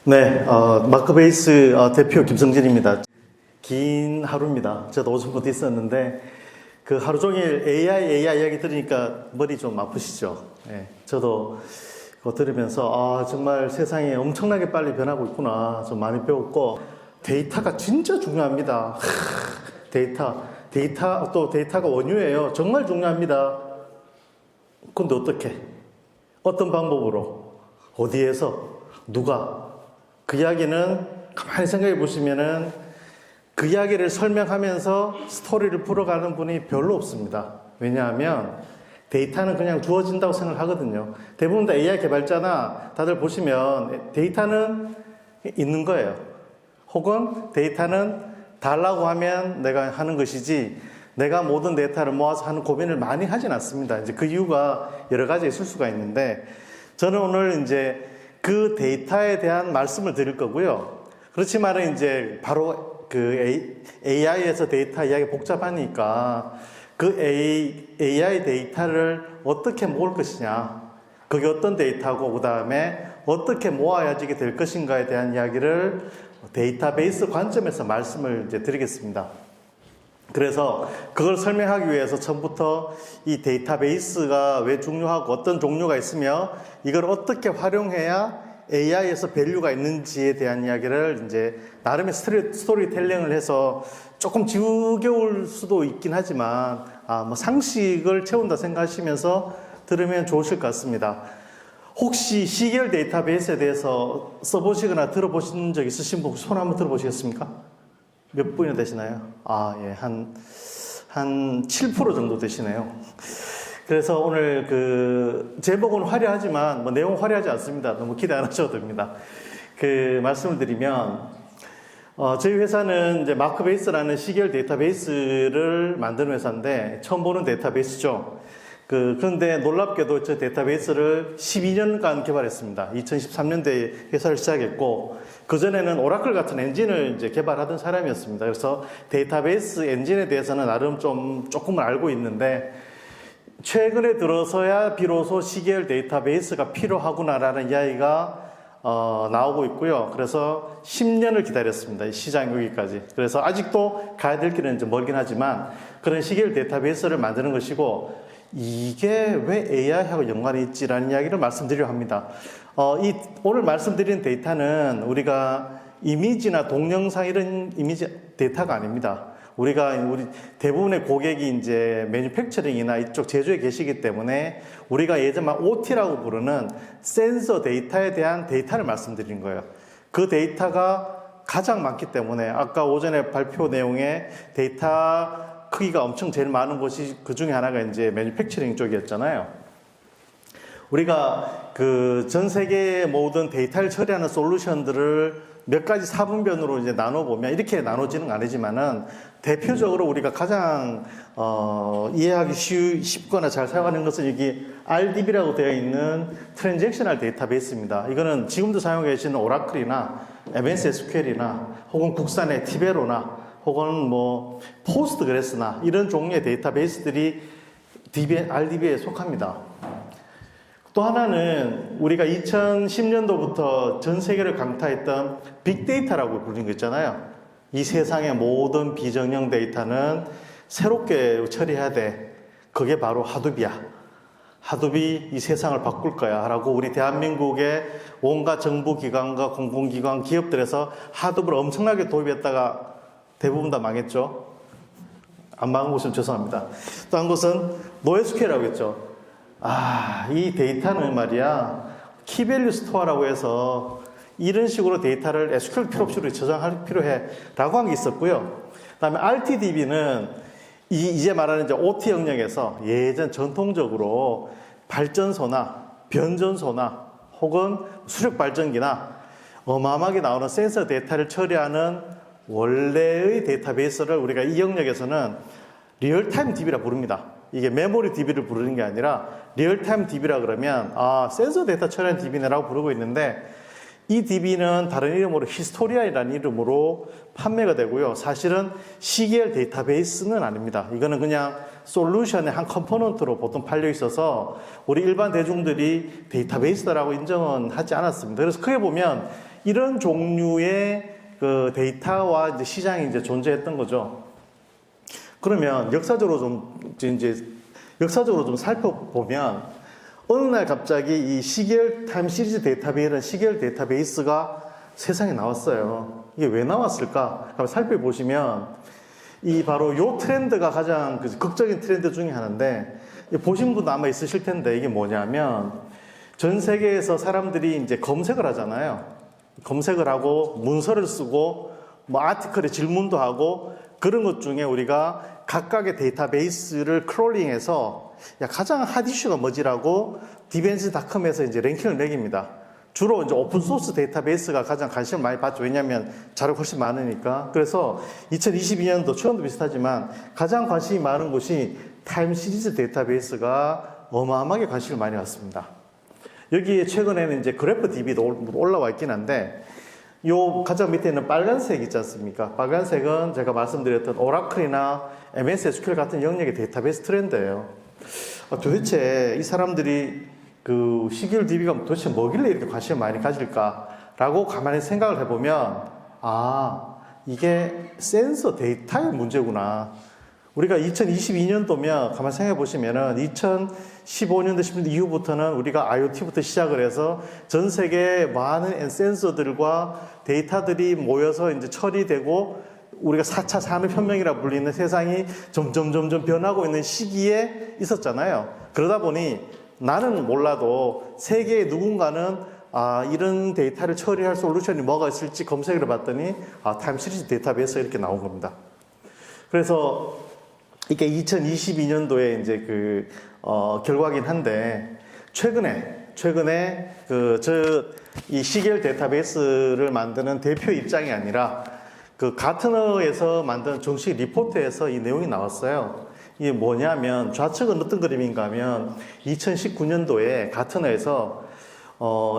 네, 마크베이스 대표 김성진입니다. 긴 하루입니다. 저도 오전부터 있었는데 그 하루 종일 AI 이야기 들으니까 머리 좀 아프시죠? 네, 저도 그거 들으면서 정말 세상이 엄청나게 빨리 변하고 있구나 좀 많이 배웠고, 데이터가 진짜 중요합니다. 데이터가 원유예요. 정말 중요합니다. 근데 어떻게? 어떤 방법으로? 어디에서? 누가? 그 이야기는 가만히 생각해 보시면은 그 이야기를 설명하면서 스토리를 풀어가는 분이 별로 없습니다. 왜냐하면 데이터는 그냥 주어진다고 생각하거든요. 대부분 다 AI 개발자나 다들 보시면 데이터는 있는 거예요. 혹은 데이터는 달라고 하면 내가 하는 것이지 내가 모든 데이터를 모아서 하는 고민을 많이 하진 않습니다. 이제 그 이유가 여러 가지 있을 수가 있는데, 저는 오늘 이제 그 데이터에 대한 말씀을 드릴 거고요. 그렇지만은 이제 바로 그 AI에서 데이터 이야기 복잡하니까 그 AI 데이터를 어떻게 모을 것이냐, 그게 어떤 데이터고 그 다음에 어떻게 모아야지 될 것인가에 대한 이야기를 데이터베이스 관점에서 말씀을 이제 드리겠습니다. 그래서 그걸 설명하기 위해서 처음부터 이 데이터베이스가 왜 중요하고 어떤 종류가 있으며 이걸 어떻게 활용해야 AI에서 밸류가 있는지에 대한 이야기를 이제 나름의 스토리텔링을 해서 조금 지겨울 수도 있긴 하지만 뭐 상식을 채운다 생각하시면서 들으면 좋으실 것 같습니다. 혹시 시계열 데이터베이스에 대해서 써보시거나 들어보신 적 있으신 분 손 한번 들어보시겠습니까? 몇 분이나 되시나요? 예, 한 7% 정도 되시네요. 그래서 오늘 그 제목은 화려하지만 뭐 내용 화려하지 않습니다. 너무 기대 안 하셔도 됩니다. 그 말씀을 드리면 저희 회사는 이제 마크베이스라는 시계열 데이터베이스를 만드는 회사인데 처음 보는 데이터베이스죠. 그런데 놀랍게도 저 데이터베이스를 12년간 개발했습니다. 2013년도에 회사를 시작했고, 그전에는 오라클 같은 엔진을 이제 개발하던 사람이었습니다. 그래서 데이터베이스 엔진에 대해서는 나름 조금은 알고 있는데, 최근에 들어서야 비로소 시계열 데이터베이스가 필요하구나라는 이야기가 나오고 있고요. 그래서 10년을 기다렸습니다. 시장 여기까지. 그래서 아직도 가야 될 길은 좀 멀긴 하지만 그런 시계열 데이터베이스를 만드는 것이고, 이게 왜 AI하고 연관이 있지라는 이야기를 말씀드리려 합니다. 오늘 말씀드린 데이터는 우리가 이미지나 동영상 이런 이미지 데이터가 아닙니다. 우리 대부분의 고객이 이제 매뉴팩처링이나 이쪽 제조에 계시기 때문에 우리가 예전 OT라고 부르는 센서 데이터에 대한 데이터를 말씀드린 거예요. 그 데이터가 가장 많기 때문에 아까 오전에 발표 내용에 데이터 크기가 엄청 제일 많은 곳이 그 중에 하나가 이제 매뉴팩처링 쪽이었잖아요. 우리가 그 전 세계의 모든 데이터를 처리하는 솔루션들을 몇 가지 사분변으로 이제 나눠보면 이렇게 나눠지는 건 아니지만은 대표적으로 우리가 가장 이해하기 쉽거나 잘 사용하는 것은 여기 RDB라고 되어 있는 트랜잭셔널 데이터베이스입니다. 이거는 지금도 사용하고 계시는 오라클이나 MS SQL이나 혹은 국산의 티베로나 혹은 뭐 포스트그레스나 이런 종류의 데이터베이스들이 RDB에 속합니다. 또 하나는 우리가 2010년도부터 전 세계를 강타했던 빅데이터라고 부르는 거 있잖아요. 이 세상의 모든 비정형 데이터는 새롭게 처리해야 돼. 그게 바로 하둡이야. 하둡이 이 세상을 바꿀 거야 라고 우리 대한민국의 온갖 정부기관과 공공기관, 기업들에서 하둡을 엄청나게 도입했다가 대부분 다 망했죠. 안 망한 곳은 죄송합니다. 또 한 곳은 노에스큐엘이라고 했죠. 이 데이터는 말이야 키밸류 스토어라고 해서 이런 식으로 데이터를 SQL 필요 없이 저장할 필요해 라고 한 게 있었고요. 그 다음에 RTDB는 이제 말하는 이제 OT 영역에서 예전 전통적으로 발전소나 변전소나 혹은 수력 발전기나 어마어마하게 나오는 센서 데이터를 처리하는 원래의 데이터베이스를 우리가 이 영역에서는 리얼타임 DB라 부릅니다. 이게 메모리 DB를 부르는 게 아니라 리얼타임 DB라 그러면 센서 데이터 처리하는 DB네라고 부르고 있는데, 이 DB는 다른 이름으로 히스토리아이라는 이름으로 판매가 되고요. 사실은 시계열 데이터베이스는 아닙니다. 이거는 그냥 솔루션의 한 컴포넌트로 보통 팔려 있어서 우리 일반 대중들이 데이터베이스라고 인정은 하지 않았습니다. 그래서 크게 보면 이런 종류의 그 데이터와 이제 시장이 이제 존재했던 거죠. 그러면 역사적으로 좀 살펴보면 어느 날 갑자기 이 시계열 타임 시리즈 데이터베이스라는 시계열 데이터베이스가 세상에 나왔어요. 이게 왜 나왔을까? 한번 살펴보시면 이 바로 요 트렌드가 가장 극적인 트렌드 중에 하나인데, 보신 분도 아마 있으실 텐데, 이게 뭐냐면 전 세계에서 사람들이 이제 검색을 하잖아요. 검색을 하고 문서를 쓰고 뭐 아티클에 질문도 하고 그런 것 중에 우리가 각각의 데이터베이스를 크롤링해서 야, 가장 핫 이슈가 뭐지라고 디벤스닷컴에서 이제 랭킹을 매깁니다. 주로 이제 오픈소스 데이터베이스가 가장 관심을 많이 받죠. 왜냐하면 자료가 훨씬 많으니까. 그래서 2022년도 최근도 비슷하지만 가장 관심이 많은 곳이 타임 시리즈 데이터베이스가 어마어마하게 관심을 많이 갖습니다. 여기에 최근에는 이제 그래프 DB도 올라와 있긴 한데, 요 가장 밑에 있는 빨간색 있지 않습니까? 빨간색은 제가 말씀드렸던 오라클이나 MS SQL 같은 영역의 데이터베이스 트렌드예요. 도대체 이 사람들이 그 시계열 DB가 도대체 뭐길래 이렇게 관심을 많이 가질까라고 가만히 생각을 해보면, 이게 센서 데이터의 문제구나. 우리가 2022년도면 가만히 생각해 보시면은 2015년도 10년도 이후부터는 우리가 IoT부터 시작을 해서 전 세계 많은 센서들과 데이터들이 모여서 이제 처리되고 우리가 4차 산업혁명이라 불리는 세상이 점점 변하고 있는 시기에 있었잖아요. 그러다 보니 나는 몰라도 세계의 누군가는 이런 데이터를 처리할 솔루션이 뭐가 있을지 검색을 해봤더니 타임 시리즈 데이터베이스가 이렇게 나온 겁니다. 그래서 이게 2022년도에 이제 결과긴 한데, 최근에 이 시계열 데이터베이스를 만드는 대표 입장이 아니라 가트너에서 만든 정식 리포트에서 이 내용이 나왔어요. 이게 뭐냐면, 좌측은 어떤 그림인가 하면 2019년도에 가트너에서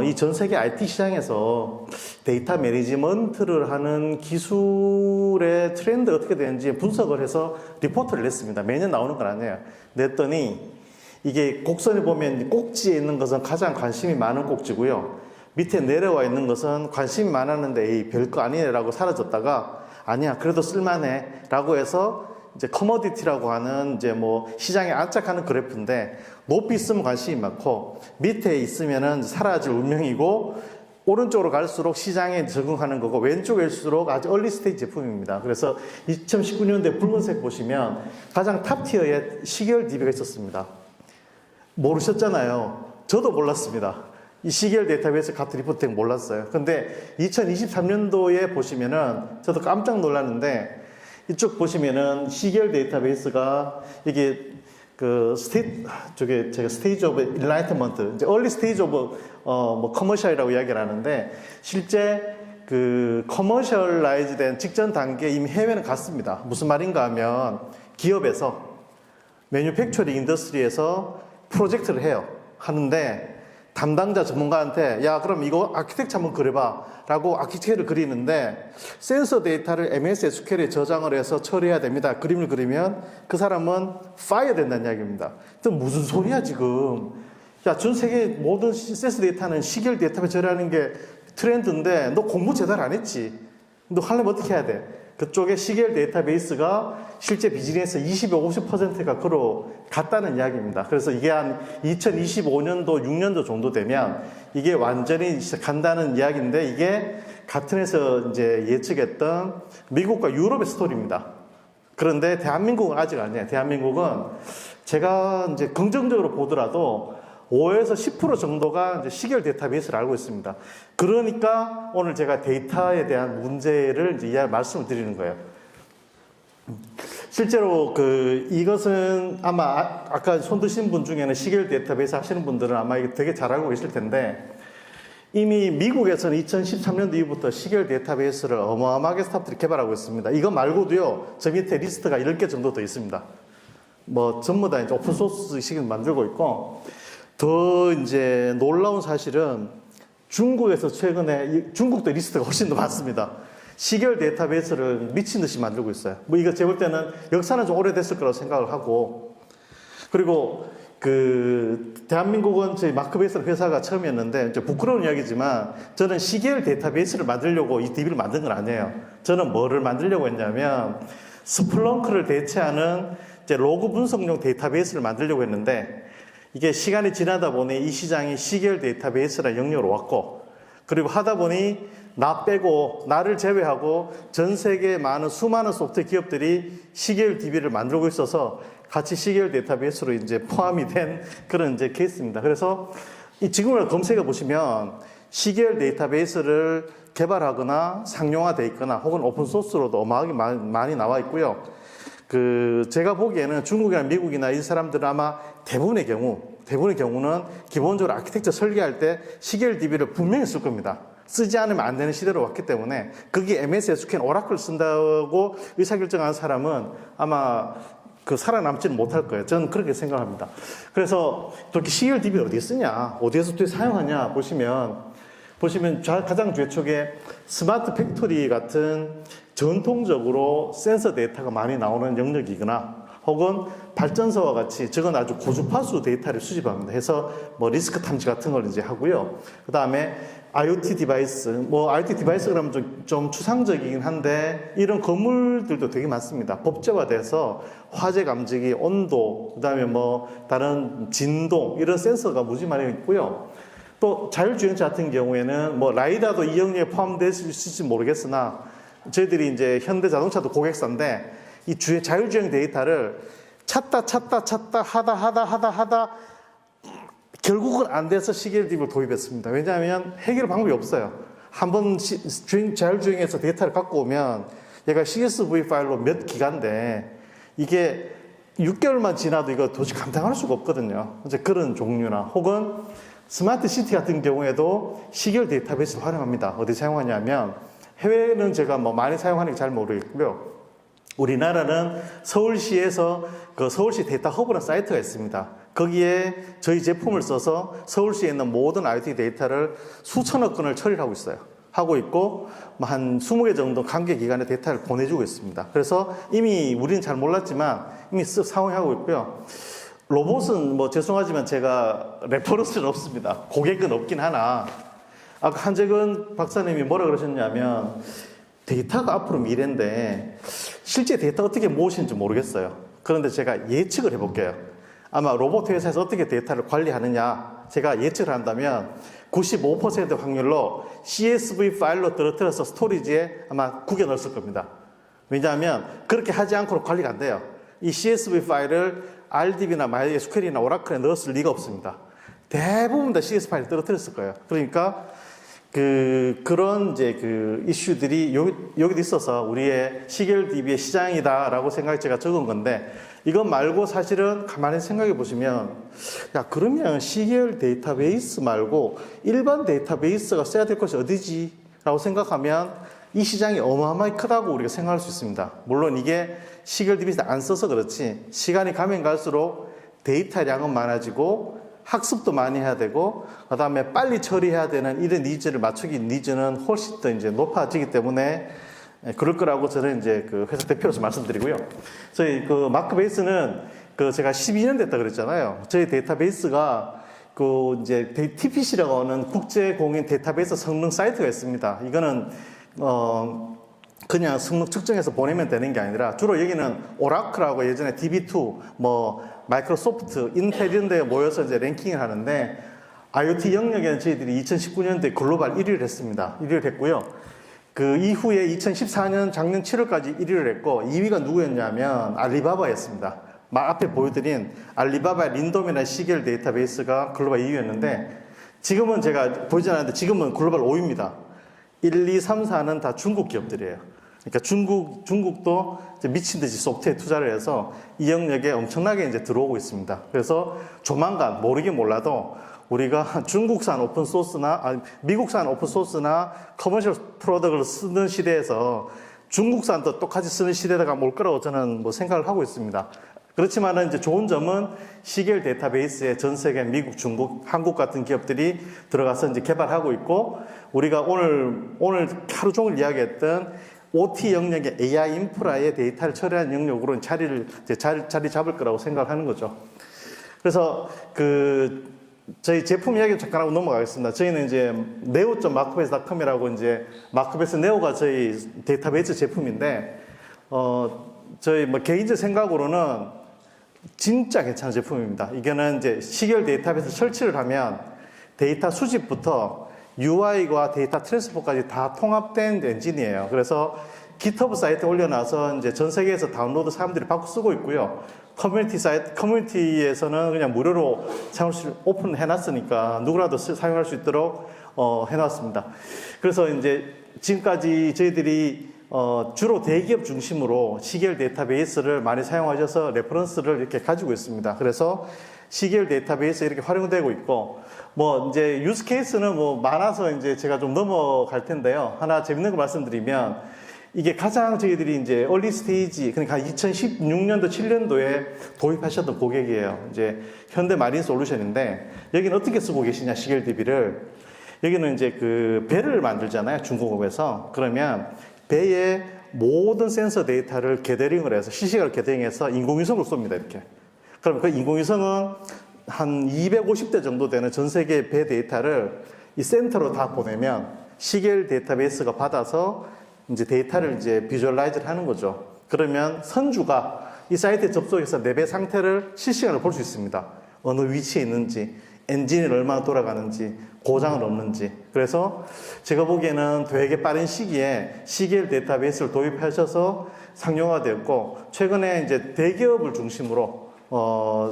이 전 세계 IT 시장에서 데이터 매니지먼트를 하는 기술의 트렌드 어떻게 되는지 분석을 해서 리포트를 냈습니다. 매년 나오는 건 아니에요. 냈더니 이게 곡선에 보면 꼭지에 있는 것은 가장 관심이 많은 꼭지고요. 밑에 내려와 있는 것은 관심이 많았는데 별거 아니네라고 사라졌다가, 아니야 그래도 쓸만해 라고 해서 이제 커머디티라고 하는 이제 뭐 시장에 안착하는 그래프인데, 높이 있으면 관심이 많고 밑에 있으면은 사라질 운명이고, 오른쪽으로 갈수록 시장에 적응하는 거고 왼쪽일수록 아주 얼리 스테이지 제품입니다. 그래서 2019년도에 붉은색 보시면 가장 탑 티어에 시계열 DB가 있었습니다. 모르셨잖아요. 저도 몰랐습니다. 이 시계열 데이터베이스 가트 리포팅 몰랐어요. 근데 2023년도에 보시면은 저도 깜짝 놀랐는데, 이쪽 보시면은 시계열 데이터베이스가 이게 제가 스테이지 오브 일라이트먼트, 이제 얼리 스테이지 오브 커머셜이라고 이야기를 하는데, 실제 커머셜라이즈 된 직전 단계에 이미 해외는 갔습니다. 무슨 말인가 하면, 기업에서 매뉴팩처링 인더스트리에서 프로젝트를 하는데 담당자 전문가한테 야 그럼 이거 아키텍처 한번 그려봐 라고 아키텍처를 그리는데, 센서 데이터를 MS SQL에 저장을 해서 처리해야 됩니다. 그림을 그리면 그 사람은 파이어 된다는 이야기입니다. 무슨 소리야 지금. 야, 전 세계 모든 센서 데이터는 시계열 데이터베이스 처리하는 게 트렌드인데 너 공부 제대로 안 했지. 너 하려면 어떻게 해야 돼? 그쪽에 시계열 데이터베이스가 실제 비즈니스 50%가 갔다는 이야기입니다. 그래서 이게 한 2025년도, 6년도 정도 되면 이게 완전히 간다는 이야기인데, 이게 가튼에서 이제 예측했던 미국과 유럽의 스토리입니다. 그런데 대한민국은 아직 아니에요. 대한민국은 제가 이제 긍정적으로 보더라도 5에서 10% 정도가 이제 시계열 데이터베이스를 알고 있습니다. 그러니까 오늘 제가 데이터에 대한 문제를 이제 말씀을 드리는 거예요. 실제로 이것은 아마 아까 손 드신 분 중에는 시계열 데이터베이스 하시는 분들은 아마 이게 되게 잘 알고 계실 텐데, 이미 미국에서는 2013년도 이후부터 시계열 데이터베이스를 어마어마하게 스타트들이 개발하고 있습니다. 이거 말고도요, 저 밑에 리스트가 10개 정도 더 있습니다. 뭐 전부 다 이제 오픈소스 식을 만들고 있고, 더 이제 놀라운 사실은 중국에서 최근에, 중국도 리스트가 훨씬 더 많습니다. 시계열 데이터베이스를 미친 듯이 만들고 있어요. 뭐 이거 제가 볼 때는 역사는 좀 오래됐을 거라고 생각을 하고, 그리고 대한민국은 저희 마크베이스라는 회사가 처음이었는데, 이제 부끄러운 이야기지만, 저는 시계열 데이터베이스를 만들려고 이 DB를 만든 건 아니에요. 저는 뭐를 만들려고 했냐면, 스플렁크를 대체하는 이제 로그 분석용 데이터베이스를 만들려고 했는데, 이게 시간이 지나다 보니 이 시장이 시계열 데이터베이스라는 영역으로 왔고, 그리고 하다 보니 나 빼고, 나를 제외하고 전 세계 많은 수많은 소프트웨어 기업들이 시계열 DB를 만들고 있어서 같이 시계열 데이터베이스로 이제 포함이 된 그런 이제 케이스입니다. 그래서 이 지금을 검색해 보시면 시계열 데이터베이스를 개발하거나 상용화되어 있거나 혹은 오픈소스로도 어마하게 많이 나와 있고요. 제가 보기에는 중국이나 미국이나 이 사람들은 아마 대부분의 경우는 기본적으로 아키텍처 설계할 때 시계열 DB를 분명히 쓸 겁니다. 쓰지 않으면 안 되는 시대로 왔기 때문에 거기에 MS, SQL, 오라클 쓴다고 의사결정한 사람은 아마 살아남지는 못할 거예요. 저는 그렇게 생각합니다. 그래서 이렇게 시계열 DB를 어디에 쓰냐, 어디에서 또 사용하냐 보시면 가장 뒤쪽에 스마트 팩토리 같은 전통적으로 센서 데이터가 많이 나오는 영역이거나 혹은 발전소와 같이 저건 아주 고주파수 데이터를 수집합니다. 해서 뭐 리스크 탐지 같은 걸 이제 하고요. 그 다음에 IoT 디바이스, IoT 디바이스 그러면 좀 추상적이긴 한데 이런 건물들도 되게 많습니다. 법제화돼서 화재 감지기, 온도, 그 다음에 다른 진동 이런 센서가 무지 많이 있고요. 또 자율주행차 같은 경우에는 라이다도 이 영역에 포함될 수 있을지 모르겠으나 저희들이 이제 현대자동차도 고객사인데 이 자율주행 데이터를 찾다 하다 결국은 안 돼서 시계열 DB를 도입했습니다. 왜냐하면 해결 방법이 없어요. 한번 자율주행에서 데이터를 갖고 오면 얘가 CSV 파일로 몇 기가인데 이게 6개월만 지나도 이거 도저히 감당할 수가 없거든요. 이제 그런 종류나 혹은 스마트 시티 같은 경우에도 시계열 데이터베이스를 활용합니다. 어디 사용하냐면 해외는 제가 많이 사용하는지 잘 모르겠고요. 우리나라는 서울시에서 서울시 데이터 허브라는 사이트가 있습니다. 거기에 저희 제품을 써서 서울시에 있는 모든 IoT 데이터를 수천억 건을 처리를 하고 있고 한 20개 정도 관계 기관의 데이터를 보내주고 있습니다. 그래서 이미 우리는 잘 몰랐지만 이미 사용하고 있고요. 로봇은 죄송하지만 제가 레퍼런스는 없습니다. 고객은 없긴 하나 아까 한재근 박사님이 뭐라 그러셨냐면 데이터가 앞으로 미래인데 실제 데이터 어떻게 모으시는지 모르겠어요. 그런데 제가 예측을 해볼게요. 아마 로봇 회사에서 어떻게 데이터를 관리하느냐 제가 예측을 한다면 95% 확률로 CSV 파일로 떨어뜨려서 스토리지에 아마 구겨 넣었을 겁니다. 왜냐하면 그렇게 하지 않고는 관리가 안 돼요. 이 CSV 파일을 RDB나 MySQL이나 오라클에 넣었을 리가 없습니다. 대부분 다 CS 파일을 떨어뜨렸을 거예요. 그러니까 그런 이슈들이 여기도 있어서 우리의 시계열 DB의 시장이다라고 생각해 제가 적은 건데 이것 말고 사실은 가만히 생각해 보시면 그러면 시계열 데이터베이스 말고 일반 데이터베이스가 써야 될 것이 어디지? 라고 생각하면 이 시장이 어마어마하게 크다고 우리가 생각할 수 있습니다. 물론 이게 시계열 DB를 안 써서 그렇지 시간이 가면 갈수록 데이터량은 많아지고 학습도 많이 해야 되고 그 다음에 빨리 처리해야 되는 이런 니즈를 맞추기 니즈는 훨씬 더 이제 높아지기 때문에 그럴 거라고 저는 이제 회사 대표로서 말씀드리고요. 저희 마크베이스는 제가 12년 됐다 그랬잖아요. 저희 데이터베이스가 이제 TPC라고 하는 국제공인 데이터베이스 성능 사이트가 있습니다. 이거는 그냥 성능 측정해서 보내면 되는 게 아니라 주로 여기는 오라클하고 예전에 DB2 마이크로소프트, 인텔 이런 데 모여서 이제 랭킹을 하는데 IoT 영역에는 저희들이 2019년도에 글로벌 1위를 했습니다. 1위를 했고요. 그 이후에 2014년 작년 7월까지 1위를 했고 2위가 누구였냐면 알리바바였습니다. 앞에 보여드린 알리바바의 린돔이나 시계열 데이터베이스가 글로벌 2위였는데 지금은 제가 보이지 않았는데 지금은 글로벌 5위입니다. 1, 2, 3, 4는 다 중국 기업들이에요. 그러니까 중국도 미친 듯이 소프트웨어 투자를 해서 이 영역에 엄청나게 이제 들어오고 있습니다. 그래서 조만간 모르긴 몰라도 우리가 중국산 오픈소스나 미국산 오픈소스나 커머셜 프로덕트를 쓰는 시대에서 중국산도 똑같이 쓰는 시대가 올 거라고 저는 생각을 하고 있습니다. 그렇지만은 이제 좋은 점은 시계열 데이터베이스에 전 세계 미국, 중국, 한국 같은 기업들이 들어가서 이제 개발하고 있고 우리가 오늘 하루 종일 이야기했던 OT 영역의 AI 인프라의 데이터를 처리하는 영역으로 자리 잡을 거라고 생각하는 거죠. 그래서 저희 제품 이야기 잠깐 하고 넘어가겠습니다. 저희는 이제 neo.marketplace.com이라고 이제 마크베이스 네오가 저희 데이터베이스 제품인데, 저희 뭐 개인적 생각으로는 진짜 괜찮은 제품입니다. 이거는 이제 시계열 데이터베이스 설치를 하면 데이터 수집부터 UI와 데이터 트랜스퍼까지 다 통합된 엔진이에요. 그래서 GitHub 사이트에 올려놔서 이제 전 세계에서 다운로드 사람들이 받고 쓰고 있고요. 커뮤니티에서는 그냥 무료로 사용할 수 오픈해놨으니까 누구라도 사용할 수 있도록 해놨습니다. 그래서 이제 지금까지 저희들이 주로 대기업 중심으로 시계열 데이터베이스를 많이 사용하셔서 레퍼런스를 이렇게 가지고 있습니다. 그래서 시계열 데이터베이스 이렇게 활용되고 있고, 뭐 이제 유스 케이스는 뭐 많아서 이제 제가 좀 넘어갈 텐데요. 하나 재밌는 거 말씀드리면, 이게 가장 저희들이 이제 얼리 스테이지, 그러니까 2016년도, 7년도에 도입하셨던 고객이에요. 이제 현대 마린 솔루션인데, 여기는 어떻게 쓰고 계시냐, 시계열 DB를. 여기는 이제 배를 만들잖아요, 중공업에서. 그러면 배의 모든 센서 데이터를 게더링을 해서, 실시간으로 게더링해서 인공위성으로 쏩니다, 이렇게. 그럼 그 인공위성은 한 250대 정도 되는 전 세계 배 데이터를 이 센터로 다 보내면 시계열 데이터베이스가 받아서 이제 데이터를 이제 비주얼라이즈를 하는 거죠. 그러면 선주가 이 사이트에 접속해서 내 배 상태를 실시간으로 볼 수 있습니다. 어느 위치에 있는지, 엔진이 얼마나 돌아가는지, 고장은 없는지. 그래서 제가 보기에는 되게 빠른 시기에 시계열 데이터베이스를 도입하셔서 상용화되었고, 최근에 이제 대기업을 중심으로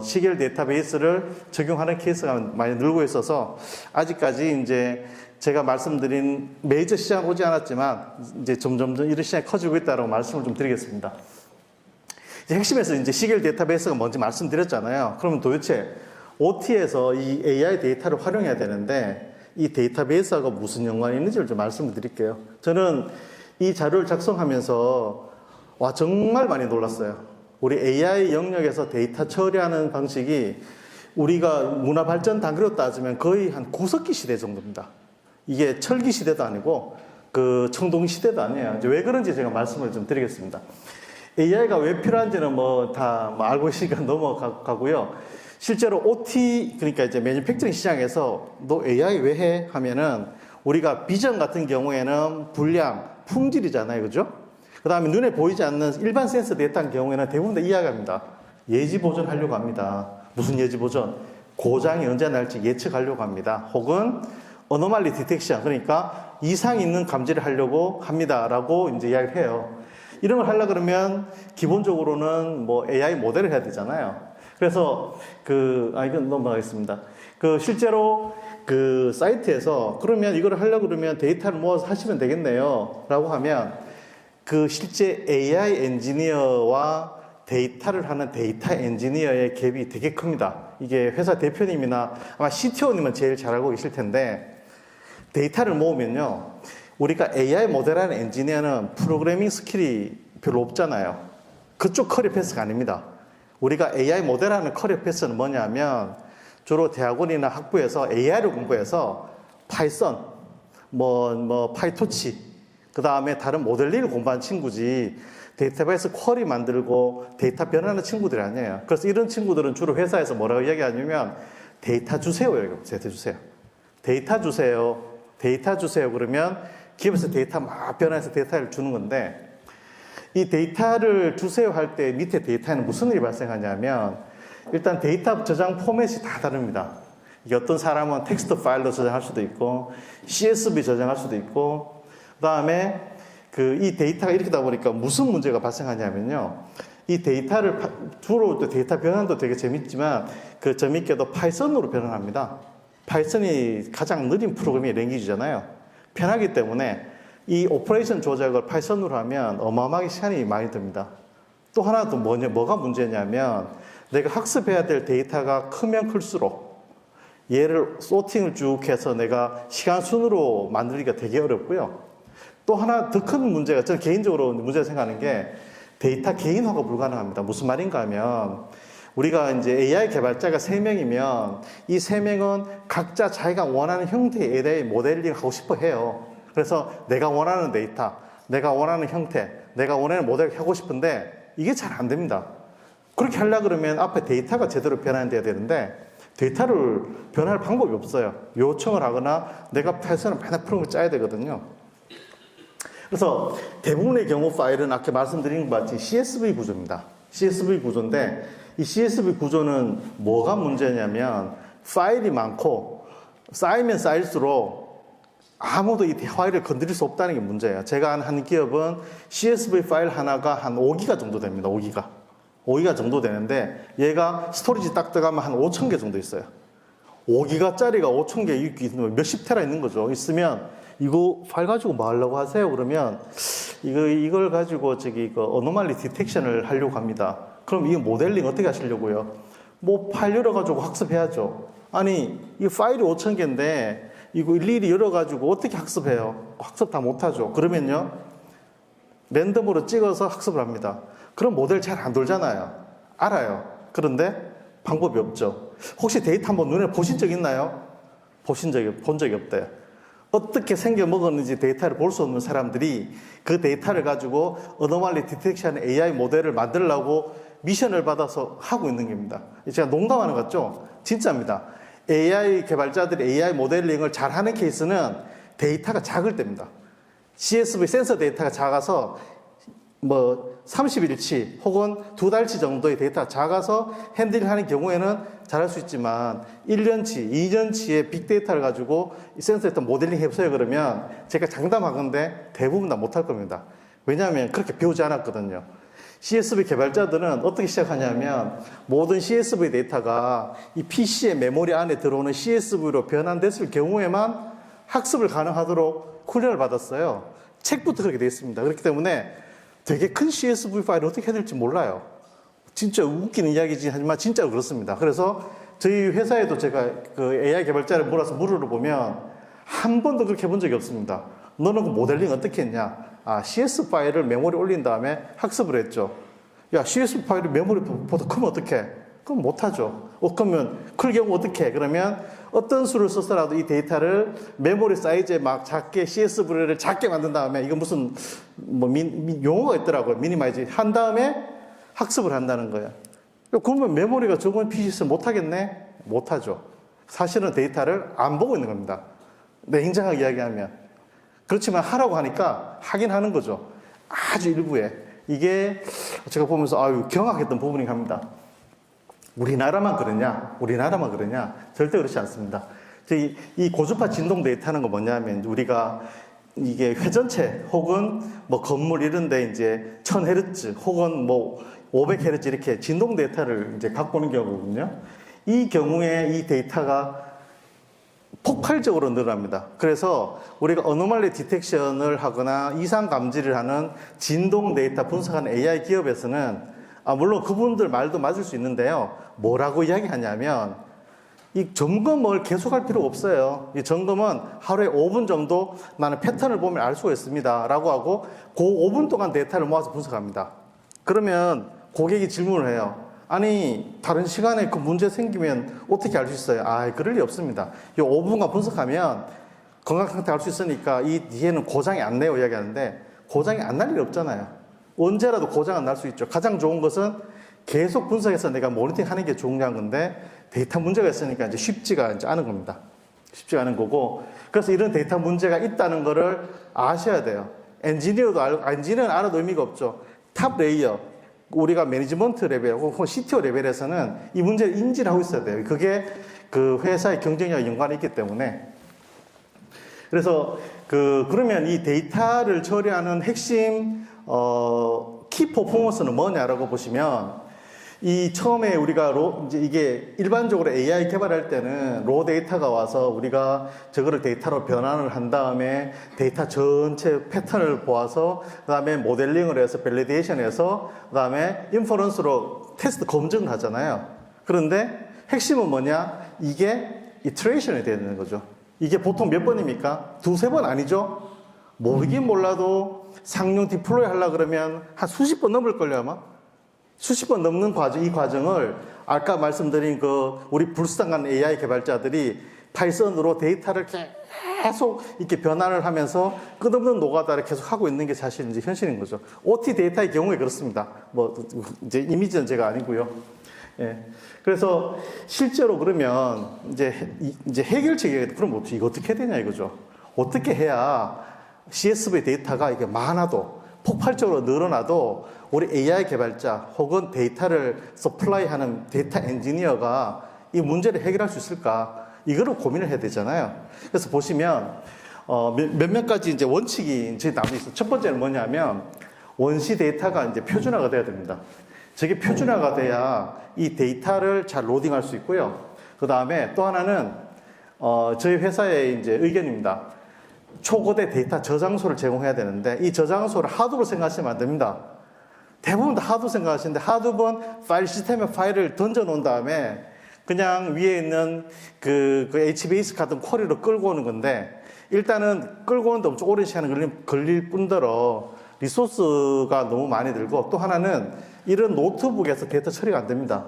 시계열 데이터베이스를 적용하는 케이스가 많이 늘고 있어서, 아직까지 이제 제가 말씀드린 메이저 시장은 오지 않았지만 이제 점점 이런 시장이 커지고 있다고 말씀을 좀 드리겠습니다. 이제 핵심에서 이제 시계열 데이터베이스가 뭔지 말씀드렸잖아요. 그러면 도대체 OT에서 이 AI 데이터를 활용해야 되는데 이 데이터베이스하고 무슨 연관이 있는지를 좀 말씀을 드릴게요. 저는 이 자료를 작성하면서 와 정말 많이 놀랐어요. 우리 AI 영역에서 데이터 처리하는 방식이 우리가 문화 발전 단계로 따지면 거의 한 구석기 시대 정도입니다. 이게 철기 시대도 아니고 청동 시대도 아니에요. 이제 왜 그런지 제가 말씀을 좀 드리겠습니다. AI가 왜 필요한지는 뭐 다 알고 계시니까 넘어가고요. 실제로 OT, 그러니까 이제 매니팩처링 시장에서 너 AI 왜 해? 하면은 우리가 비전 같은 경우에는 분량, 품질이잖아요. 그죠? 그 다음에 눈에 보이지 않는 일반 센서 데이터의 경우에는 대부분 다 이야기합니다. 예지 보존하려고 합니다. 무슨 예지 보존? 고장이 언제 날지 예측하려고 합니다. 혹은 어노말리 디텍션, 그러니까 이상 있는 감지를 하려고 합니다라고 이제 이야기를 해요. 이런 걸 하려고 그러면 기본적으로는 뭐 AI 모델을 해야 되잖아요. 그래서 이건 넘어가겠습니다. 실제로 사이트에서 그러면 이걸 하려고 그러면 데이터를 모아서 하시면 되겠네요. 라고 하면 실제 AI 엔지니어와 데이터를 하는 데이터 엔지니어의 갭이 되게 큽니다. 이게 회사 대표님이나 아마 CTO님은 제일 잘 알고 계실 텐데, 데이터를 모으면요, 우리가 AI 모델하는 엔지니어는 프로그래밍 스킬이 별로 없잖아요. 그쪽 커리어 패스가 아닙니다. 우리가 AI 모델하는 커리어 패스는 뭐냐면 주로 대학원이나 학부에서 AI를 공부해서 파이썬, 파이토치, 그 다음에 다른 모델링을 공부한 친구지 데이터베이스 쿼리 만들고 데이터 변하는 친구들이 아니에요. 그래서 이런 친구들은 주로 회사에서 뭐라고 이야기하냐면 데이터 주세요. 데이터 주세요. 데이터 주세요. 데이터 주세요. 그러면 기업에서 데이터 막 변화해서 데이터를 주는 건데, 이 데이터를 주세요 할 때 밑에 데이터에는 무슨 일이 발생하냐면 일단 데이터 저장 포맷이 다 다릅니다. 이게 어떤 사람은 텍스트 파일로 저장할 수도 있고 CSV 저장할 수도 있고, 그 다음에 이 데이터가 이렇게 다 보니까 무슨 문제가 발생하냐면요, 이 데이터를 주로 데이터 변환도 되게 재밌지만 재밌게도 파이썬으로 변환합니다. 파이썬이 가장 느린 프로그래밍 랭귀지잖아요. 편하기 때문에 이 오퍼레이션 조작을 파이썬으로 하면 어마어마하게 시간이 많이 듭니다. 또 하나 더 뭐가 문제냐면 내가 학습해야 될 데이터가 크면 클수록 얘를 소팅을 쭉 해서 내가 시간 순으로 만들기가 되게 어렵고요. 또 하나 더 큰 문제가, 저는 개인적으로 문제를 생각하는 게 데이터 개인화가 불가능합니다. 무슨 말인가 하면 우리가 이제 AI 개발자가 3명이면 이 3명은 각자 자기가 원하는 형태의 AI 모델링을 하고 싶어 해요. 그래서 내가 원하는 데이터, 내가 원하는 형태, 내가 원하는 모델을 하고 싶은데 이게 잘 안 됩니다. 그렇게 하려고 그러면 앞에 데이터가 제대로 변환돼야 되는데 데이터를 변할 방법이 없어요. 요청을 하거나 내가 패턴을 맨날 푸는 걸 짜야 되거든요. 그래서 대부분의 경우 파일은 아까 말씀드린 것 같이 CSV 구조입니다. CSV 구조인데 이 CSV 구조는 뭐가 문제냐면 파일이 많고 쌓이면 쌓일수록 아무도 이 파일을 건드릴 수 없다는 게 문제예요. 제가 한 기업은 CSV 파일 하나가 한 5기가 정도 됩니다. 5기가 정도 되는데 얘가 스토리지 딱 들어가면 한 5,000개 정도 있어요. 5기가짜리가 5,000개 몇십 테라 있는 거죠. 있으면 이거 파일 가지고 뭐 하려고 하세요? 그러면 이걸 가지고 어노말리 디텍션을 하려고 합니다. 그럼 이 모델링 어떻게 하시려고요? 뭐 파일 열어가지고 학습해야죠. 아니 이 파일이 5,000개인데 이거 일일이 열어가지고 어떻게 학습해요? 학습 다 못하죠. 그러면요 랜덤으로 찍어서 학습을 합니다. 그럼 모델 잘 안 돌잖아요. 알아요. 그런데 방법이 없죠. 혹시 데이터 한번 눈에 보신 적 있나요? 본 적이 없대요. 어떻게 생겨 먹었는지 데이터를 볼 수 없는 사람들이 그 데이터를 가지고 어노말리 디텍션 AI 모델을 만들려고 미션을 받아서 하고 있는 겁니다. 제가 농담하는 것 같죠? 진짜입니다. AI 개발자들이 AI 모델링을 잘하는 케이스는 데이터가 작을 때입니다. CSV 센서 데이터가 작아서 30일치 혹은 2달치 정도의 데이터가 작아서 핸들하는 경우에는 잘할 수 있지만 1년치, 2년치의 빅데이터를 가지고 이 센서 데이터 모델링 해보세요 그러면 제가 장담하건대 대부분 다 못할 겁니다. 왜냐하면 그렇게 배우지 않았거든요. CSV 개발자들은 어떻게 시작하냐면 모든 CSV 데이터가 이 PC의 메모리 안에 들어오는 CSV로 변환됐을 경우에만 학습을 가능하도록 훈련을 받았어요. 책부터 그렇게 되어 있습니다. 그렇기 때문에 되게 큰 CSV 파일을 어떻게 해야 될지 몰라요. 진짜 웃기는 이야기지 하지만 진짜로 그렇습니다. 그래서 저희 회사에도 제가 그 AI 개발자를 몰아서 물어보면 한 번도 그렇게 해본 적이 없습니다. 너는 그 모델링 어떻게 했냐? CS 파일을 메모리 올린 다음에 학습을 했죠. 야, CS 파일이 메모리보다 크면 어떡해? 그럼 못하죠. 그러면 클 경우 어떻게 해? 그러면 어떤 수를 써서라도 이 데이터를 메모리 사이즈에 막 작게 CSV를 작게 만든 다음에 이거 무슨 용어가 있더라고요. 미니마이즈 한 다음에 학습을 한다는 거예요. 그러면 메모리가 적은 PC에서 못하겠네? 못하죠. 사실은 데이터를 안 보고 있는 겁니다. 냉정하게 이야기하면. 그렇지만 하라고 하니까 하긴 하는 거죠. 아주 일부에. 이게 제가 보면서 경악했던 부분이 합니다. 우리나라만 그러냐? 절대 그렇지 않습니다. 이 고주파 진동 데이터는 거 뭐냐면 우리가 이게 회전체 혹은 건물 이런 데 이제 1000Hz 혹은 500Hz 이렇게 진동 데이터를 이제 갖고 오는 경우거든요. 이 경우에 이 데이터가 폭발적으로 늘어납니다. 그래서 우리가 어노말리 디텍션을 하거나 이상 감지를 하는 진동 데이터 분석하는 AI 기업에서는 물론 그분들 말도 맞을 수 있는데요. 뭐라고 이야기하냐면 이 점검을 계속할 필요가 없어요. 이 점검은 하루에 5분 정도 나는 패턴을 보면 알 수가 있습니다. 라고 하고 그 5분 동안 데이터를 모아서 분석합니다. 그러면 고객이 질문을 해요. 아니 다른 시간에 그 문제 생기면 어떻게 알 수 있어요? 그럴 리 없습니다. 이 5분간 분석하면 건강 상태 알 수 있으니까 이 뒤에는 고장이 안 나요 이야기하는데 고장이 안 날 일이 없잖아요. 언제라도 고장은 날 수 있죠. 가장 좋은 것은 계속 분석해서 내가 모니터링 하는 게 중요한 건데 데이터 문제가 있으니까 이제 쉽지가 않은 겁니다. 쉽지가 않은 거고 그래서 이런 데이터 문제가 있다는 거를 아셔야 돼요. 엔지니어는 알아도 의미가 없죠. 탑 레이어 우리가 매니지먼트 레벨 혹은 CTO 레벨에서는 이 문제를 인지를 하고 있어야 돼요. 그게 그 회사의 경쟁력과 연관이 있기 때문에 그래서 그러면 이 데이터를 처리하는 핵심 키 퍼포먼스는 뭐냐라고 보시면 이 처음에 우리가 이제 이게 일반적으로 AI 개발할 때는 로 데이터가 와서 우리가 저거를 데이터로 변환을 한 다음에 데이터 전체 패턴을 보아서 그 다음에 모델링을 해서 밸리데이션해서 그 다음에 인퍼런스로 테스트 검증을 하잖아요. 그런데 핵심은 뭐냐? 이게 이터레이션이 되는 거죠. 이게 보통 몇 번입니까? 2-3번 아니죠? 모르긴 몰라도 상용 디플로이 하려고 그러면 한 수십 번 넘을걸요 아마? 수십 번 넘는 이 과정을 아까 말씀드린 우리 불쌍한 AI 개발자들이 파이썬으로 데이터를 계속 이렇게 변화를 하면서 끝없는 노가다를 계속 하고 있는 게 사실 이제 현실인 거죠. OT 데이터의 경우에 그렇습니다. 뭐 이제 이미지는 제가 아니고요. 예. 그래서 실제로 그러면 이제 해결책이 그럼 이거 어떻게 해야 되냐 이거죠. 어떻게 해야 CSV 데이터가 이게 많아도 폭발적으로 늘어나도 우리 AI 개발자 혹은 데이터를 서플라이하는 데이터 엔지니어가 이 문제를 해결할 수 있을까? 이거를 고민을 해야 되잖아요. 그래서 보시면 몇몇 가지 이제 원칙이 이제 나와 있어요. 첫 번째는 뭐냐면 원시 데이터가 이제 표준화가 돼야 됩니다. 저게 표준화가 돼야 이 데이터를 잘 로딩할 수 있고요. 그 다음에 또 하나는 저희 회사의 이제 의견입니다. 초거대 데이터 저장소를 제공해야 되는데 이 저장소를 하드로 생각하시면 안 됩니다. 대부분 다 하드 생각하시는데 하드번 파일 시스템에 파일을 던져 놓은 다음에 그냥 위에 있는 그 HBase 같은 쿼리로 끌고 오는 건데 일단은 끌고 오는데 엄청 오랜 시간이 걸릴 뿐더러 리소스가 너무 많이 들고 또 하나는 이런 노트북에서 데이터 처리가 안 됩니다.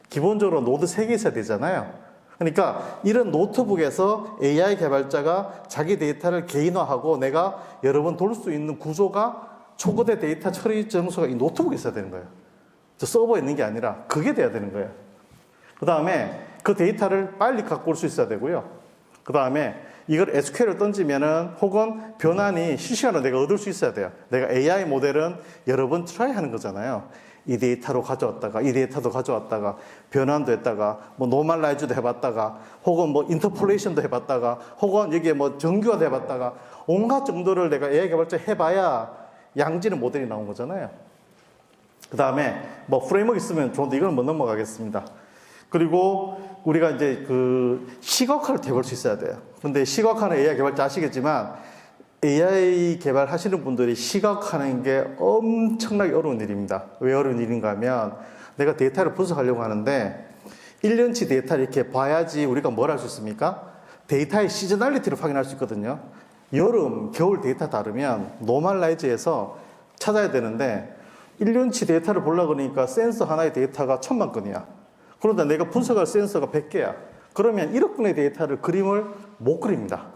기본적으로 노드 3개 있어야 되잖아요. 그러니까 이런 노트북에서 AI 개발자가 자기 데이터를 개인화하고 내가 여러 번 돌 수 있는 구조가 초거대 데이터 처리 정수가 이 노트북에 있어야 되는 거예요. 저 서버에 있는 게 아니라 그게 돼야 되는 거예요. 그 다음에 그 데이터를 빨리 갖고 올 수 있어야 되고요. 그 다음에 이걸 SQL을 던지면은 혹은 변환이 실시간으로 내가 얻을 수 있어야 돼요. 내가 AI 모델은 여러 번 트라이 하는 거잖아요. 이 데이터로 가져왔다가 이 데이터도 가져왔다가 변환도 했다가 뭐 노멀라이즈도 해봤다가 혹은 뭐 인터폴레이션도 해봤다가 혹은 여기에 뭐 정규화도 해봤다가 온갖 정도를 내가 AI 개발자 해봐야 양질의 모델이 나온 거잖아요. 그 다음에 뭐 프레임워크 있으면 좋은데 이건 못 넘어가겠습니다. 그리고 우리가 이제 그 시각화를 해볼 수 있어야 돼요. 근데 시각화는 AI 개발자 아시겠지만 AI 개발하시는 분들이 시각화하는 게 엄청나게 어려운 일입니다. 왜 어려운 일인가 하면 내가 데이터를 분석하려고 하는데 1년치 데이터를 이렇게 봐야지 우리가 뭘 할 수 있습니까? 데이터의 시저널리티를 확인할 수 있거든요. 여름, 겨울 데이터 다르면 노멀라이즈에서 찾아야 되는데 1년치 데이터를 보려고 그러니까 센서 하나의 데이터가 1000만 건이야. 그런데 내가 분석할 센서가 100개야. 그러면 1억 건의 데이터를 그림을 못 그립니다.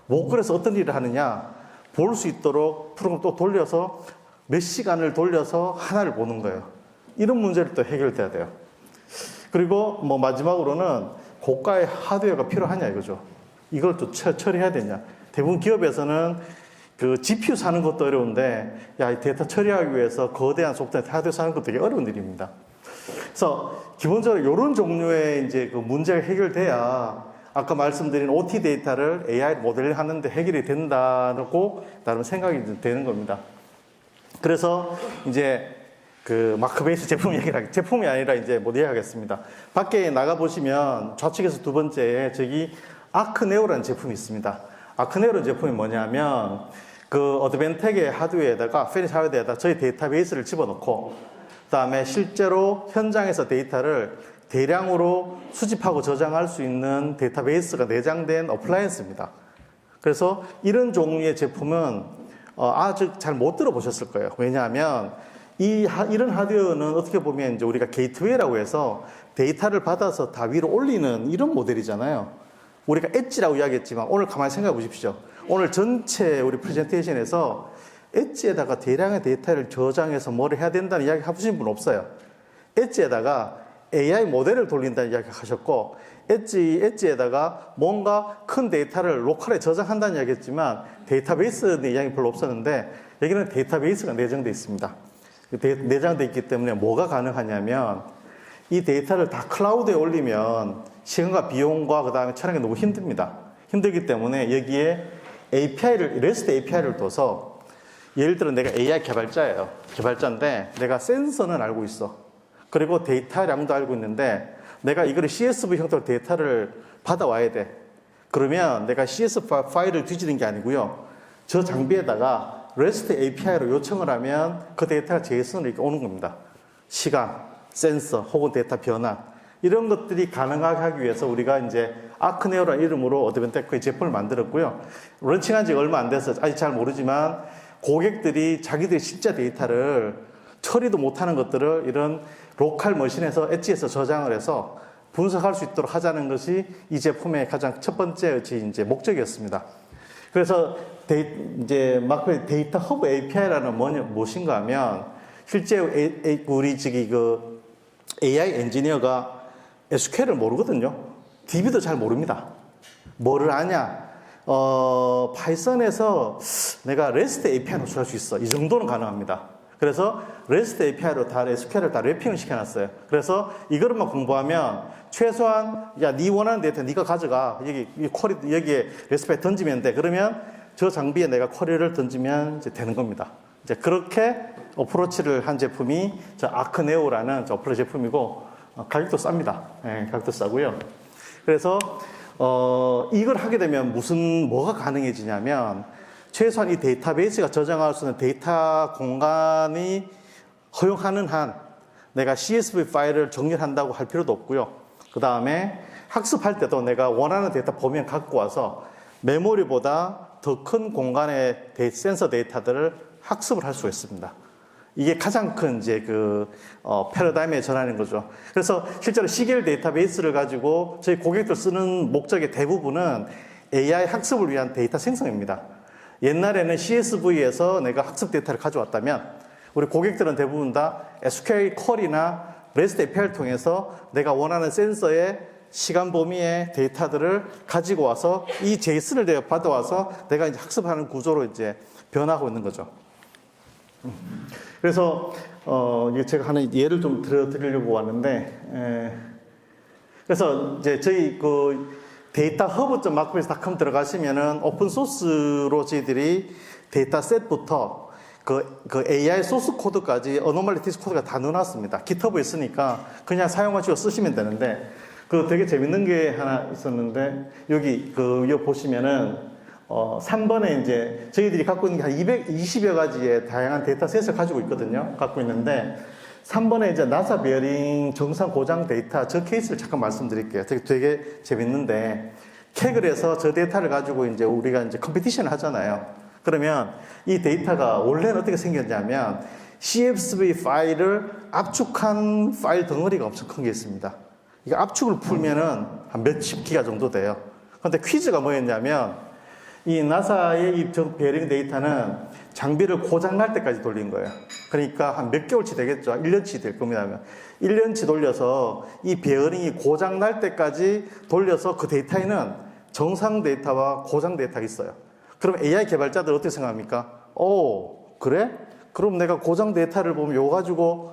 못 그려서 어떤 일을 하느냐? 볼 수 있도록 프로그램 또 돌려서 몇 시간을 돌려서 하나를 보는 거예요. 이런 문제를 또 해결돼야 돼요. 그리고 뭐 마지막으로는 고가의 하드웨어가 필요하냐 이거죠. 이걸 또 처리해야 되냐. 대부분 기업에서는 그 GPU 사는 것도 어려운데 야, 이 데이터 처리하기 위해서 거대한 소프트웨어 하드웨어 사는 것도 되게 어려운 일입니다. 그래서 기본적으로 이런 종류의 이제 그 문제가 해결돼야 아까 말씀드린 OT 데이터를 AI 모델을 하는데 해결이 된다고 나름 생각이 되는 겁니다. 그래서 이제 그 마크베이스 제품 얘기를 제품이 아니라 이제 뭐 얘기하겠습니다. 밖에 나가 보시면 좌측에서 두 번째에 저기 아크네오라는 제품이 있습니다. 아크네오라는 제품이 뭐냐면 그 어드밴텍의 하드웨어에다가 페니스 하드웨어에다가 저희 데이터베이스를 집어넣고 그다음에 실제로 현장에서 데이터를 대량으로 수집하고 저장할 수 있는 데이터베이스가 내장된 어플라이언스입니다. 그래서 이런 종류의 제품은 아직 잘 못 들어보셨을 거예요. 왜냐하면 이런 하드웨어는 어떻게 보면 이제 우리가 게이트웨이라고 해서 데이터를 받아서 다 위로 올리는 이런 모델이잖아요. 우리가 엣지라고 이야기했지만 오늘 가만히 생각해 보십시오. 오늘 전체 우리 프레젠테이션에서 엣지에다가 대량의 데이터를 저장해서 뭐를 해야 된다는 이야기 해보신 분 없어요. 엣지에다가 AI 모델을 돌린다는 이야기 하셨고 엣지에다가 뭔가 큰 데이터를 로컬에 저장한다는 이야기 했지만 데이터베이스의 이야기 별로 없었는데 여기는 데이터베이스가 내장되어 있습니다. 내장되어 있기 때문에 뭐가 가능하냐면 이 데이터를 다 클라우드에 올리면 시간과 비용과 그 다음에 촬영이 너무 힘듭니다. 힘들기 때문에 여기에 REST API를 둬서 예를 들어 내가 AI 개발자예요. 개발자인데 내가 센서는 알고 있어. 그리고 데이터량도 알고 있는데 내가 이거를 CSV 형태로 데이터를 받아와야 돼. 그러면 내가 CSV 파일을 뒤지는 게 아니고요. 저 장비에다가 REST API로 요청을 하면 그 데이터가 JSON으로 이렇게 오는 겁니다. 시간, 센서, 혹은 데이터 변환 이런 것들이 가능하게 하기 위해서 우리가 이제 아크네오라는 이름으로 어드밴텍의 제품을 만들었고요. 런칭한 지 얼마 안 돼서 아직 잘 모르지만 고객들이 자기들의 실제 데이터를 처리도 못하는 것들을 이런 로컬 머신에서 엣지에서 저장을 해서 분석할 수 있도록 하자는 것이 이 제품의 가장 첫 번째 이제 목적이었습니다. 그래서 이제 마크베이스 데이터 허브 API라는 무엇인가 하면 실제 우리 그 AI 엔지니어가 SQL을 모르거든요. DB도 잘 모릅니다. 뭐를 아냐? 파이썬에서 내가 REST API 노출할 수 있어. 이 정도는 가능합니다. 그래서 REST API로 다 SQL을 다 래핑을 시켜놨어요. 그래서 이거를만 공부하면 최소한 네 원하는 데이터 네가 가져가. 여기 이 쿼리 여기에 REST에 던지면 돼. 그러면 저 장비에 내가 쿼리를 던지면 이제 되는 겁니다. 이제 그렇게 어프로치를 한 제품이 저 아크네오라는 저 어플 제품이고 가격도 쌉니다. 네, 가격도 싸고요. 그래서 이걸 하게 되면 뭐가 가능해지냐면 최소한 이 데이터베이스가 저장할 수 있는 데이터 공간이 허용하는 한 내가 CSV 파일을 정렬한다고 할 필요도 없고요. 그 다음에 학습할 때도 내가 원하는 데이터 보면 갖고 와서 메모리보다 더 큰 공간의 센서 데이터들을 학습을 할 수가 있습니다. 이게 가장 큰 이제 패러다임의 전환인 거죠. 그래서 실제로 시계열 데이터베이스를 가지고 저희 고객들 쓰는 목적의 대부분은 AI 학습을 위한 데이터 생성입니다. 옛날에는 CSV에서 내가 학습 데이터를 가져왔다면 우리 고객들은 대부분 다 SQL 쿼리나 REST API를 통해서 내가 원하는 센서의 시간 범위의 데이터들을 가지고 와서 이 JSON을 내가 받아와서 내가 이제 학습하는 구조로 이제 변하고 있는 거죠. 그래서 제가 하나 예를 좀 들어드리려고 왔는데, 그래서 이제 저희 데이터 hub.macbee스.com 들어가시면은 오픈 소스로 저희들이 데이터 셋부터 그 AI 소스 코드까지 어노멀리티스 코드가 다 넣어놨습니다. GitHub에 있으니까 그냥 사용하시고 쓰시면 되는데, 되게 재밌는 게 하나 있었는데, 여기 보시면은 3번에 이제 저희들이 갖고 있는 게 한 220여 가지의 다양한 데이터셋을 가지고 있거든요. 갖고 있는데 3번에 이제 나사 베어링 정상 고장 데이터 저 케이스를 잠깐 말씀드릴게요. 되게 재밌는데 캐글에서 저 데이터를 가지고 이제 우리가 이제 컴피티션을 하잖아요. 그러면 이 데이터가 원래는 어떻게 생겼냐면 CSV 파일을 압축한 파일 덩어리가 엄청 큰 게 있습니다. 이거 압축을 풀면은 한 몇십 기가 정도 돼요. 그런데 퀴즈가 뭐였냐면 이 나사의 이 베어링 데이터는 장비를 고장날 때까지 돌린 거예요. 그러니까 한 몇 개월치 되겠죠. 1년치 될 겁니다. 1년치 돌려서 이 베어링이 고장날 때까지 돌려서 그 데이터에는 정상 데이터와 고장 데이터가 있어요. 그럼 AI 개발자들 어떻게 생각합니까? 그래? 그럼 내가 고장 데이터를 보면 이거 가지고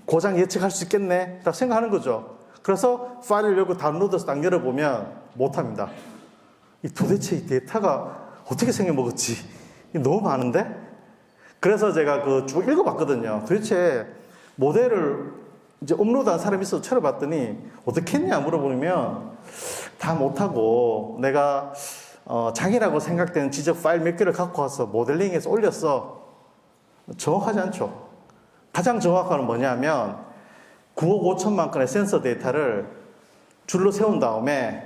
고장 예측할 수 있겠네? 라고 생각하는 거죠. 그래서 파일을 열고 다운로드해서 딱 열어보면 못합니다. 도대체 이 데이터가 어떻게 생겨먹었지? 너무 많은데? 그래서 제가 쭉 읽어봤거든요. 도대체 모델을 이제 업로드한 사람이 있어서 찾아봤더니 어떻게 했냐 물어보면 다 못하고 내가 장이라고 생각되는 지적 파일 몇 개를 갖고 와서 모델링해서 올렸어. 정확하지 않죠. 가장 정확한 건 뭐냐면 9억 5천만 건의 센서 데이터를 줄로 세운 다음에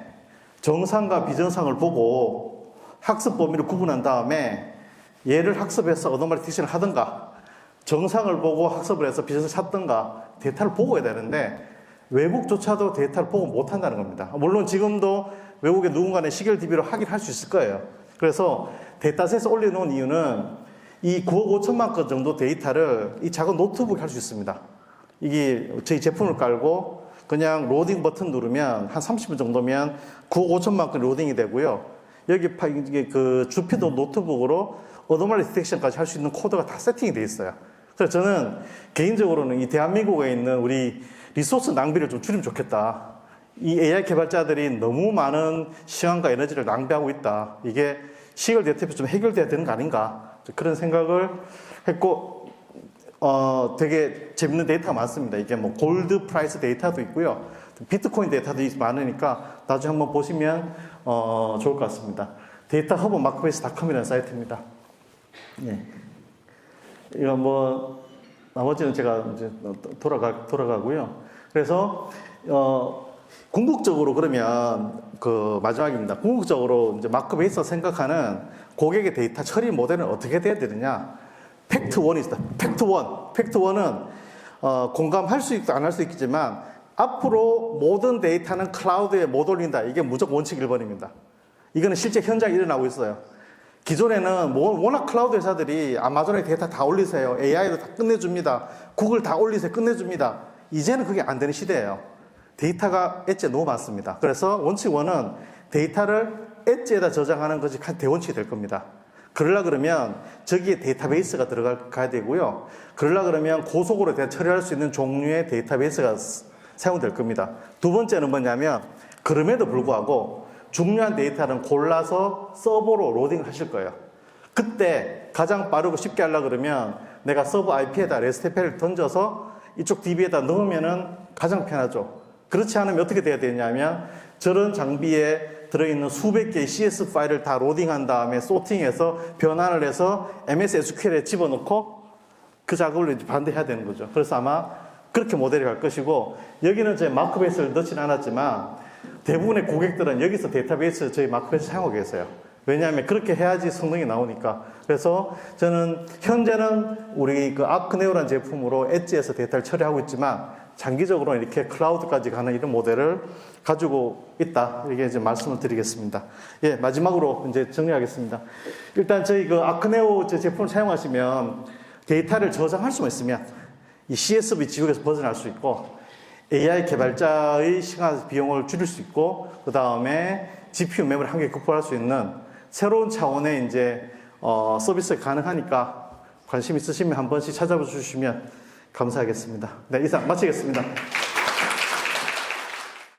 정상과 비정상을 보고 학습 범위를 구분한 다음에 얘를 학습해서 어노멀티션을 하든가 정상을 보고 학습을 해서 비정상을 찾든가 데이터를 보고 해야 되는데 외국조차도 데이터를 보고 못한다는 겁니다. 물론 지금도 외국에 누군가는 시계열 DB로 하긴 할 수 있을 거예요. 그래서 데이터셋에 올려놓은 이유는 이 9억 5천만 건 정도 데이터를 이 작은 노트북에 할 수 있습니다. 이게 저희 제품을 깔고 그냥 로딩 버튼 누르면 한 30분 정도면 9억 5천만 건 로딩이 되고요. 여기 이게 주피도 노트북으로 어노멀리 디텍션까지 할 수 있는 코드가 다 세팅이 되어 있어요. 그래서 저는 개인적으로는 이 대한민국에 있는 우리 리소스 낭비를 좀 줄이면 좋겠다. 이 AI 개발자들이 너무 많은 시간과 에너지를 낭비하고 있다. 이게 시계열 데이터에서 좀 해결돼야 되는 거 아닌가. 그런 생각을 했고, 되게 재밌는 데이터가 많습니다. 이게 뭐 골드 프라이스 데이터도 있고요. 비트코인 데이터도 많으니까 나중에 한번 보시면 좋을 것 같습니다. 데이터 허브 마크베이스.com이라는 사이트입니다. 예. 이거 뭐 나머지는 제가 이제 돌아가고요. 그래서 궁극적으로 그러면 마지막입니다. 궁극적으로 이제 마크베이스가 생각하는 고객의 데이터 처리 모델은 어떻게 돼야 되느냐? 팩트 1이 있다. 팩트 1. 팩트 1은 공감할 수 있고 안 할 수 있겠지만 앞으로 모든 데이터는 클라우드에 못 올린다. 이게 무조건 원칙 1번입니다. 이거는 실제 현장에 일어나고 있어요. 기존에는 워낙 클라우드 회사들이 아마존에 데이터 다 올리세요. AI로 다 끝내줍니다. 구글 다 올리세요. 끝내줍니다. 이제는 그게 안 되는 시대예요. 데이터가 엣지에 너무 많습니다. 그래서 원칙 1은 데이터를 엣지에다 저장하는 것이 대원칙이 될 겁니다. 그러려 그러면 저기에 데이터베이스가 들어가야 되고요. 그러려 그러면 고속으로 처리할 수 있는 종류의 데이터베이스가 사용될 겁니다. 두 번째는 뭐냐면 그럼에도 불구하고 중요한 데이터는 골라서 서버로 로딩을 하실 거예요. 그때 가장 빠르고 쉽게 하려고 그러면 내가 서버 IP에다 RESTAPI를 던져서 이쪽 DB에다 넣으면은 가장 편하죠. 그렇지 않으면 어떻게 돼야 되냐면 저런 장비에 들어있는 수백 개의 CS 파일을 다 로딩한 다음에 소팅해서 변환을 해서 MS SQL에 집어넣고 그 작업을 이제 반드시 해야 되는 거죠. 그래서 아마 그렇게 모델이 갈 것이고 여기는 저희 마크베이스를 넣지는 않았지만 대부분의 고객들은 여기서 데이터베이스 저희 마크베이스 사용하고 계세요. 왜냐하면 그렇게 해야지 성능이 나오니까. 그래서 저는 현재는 우리 그 아크네오라는 제품으로 엣지에서 데이터를 처리하고 있지만 장기적으로 이렇게 클라우드까지 가는 이런 모델을 가지고 있다. 이렇게 이제 말씀을 드리겠습니다. 예, 마지막으로 이제 정리하겠습니다. 일단 저희 그 아크네오 제품을 사용하시면 데이터를 저장할 수만 있으면 이 CSV 지옥에서 벗어날 수 있고 AI 개발자의 시간 비용을 줄일 수 있고 그 다음에 GPU 메모리 한개 극복할 수 있는 새로운 차원의 이제 서비스가 가능하니까 관심 있으시면 한 번씩 찾아봐 주시면 감사하겠습니다. 네, 이상 마치겠습니다.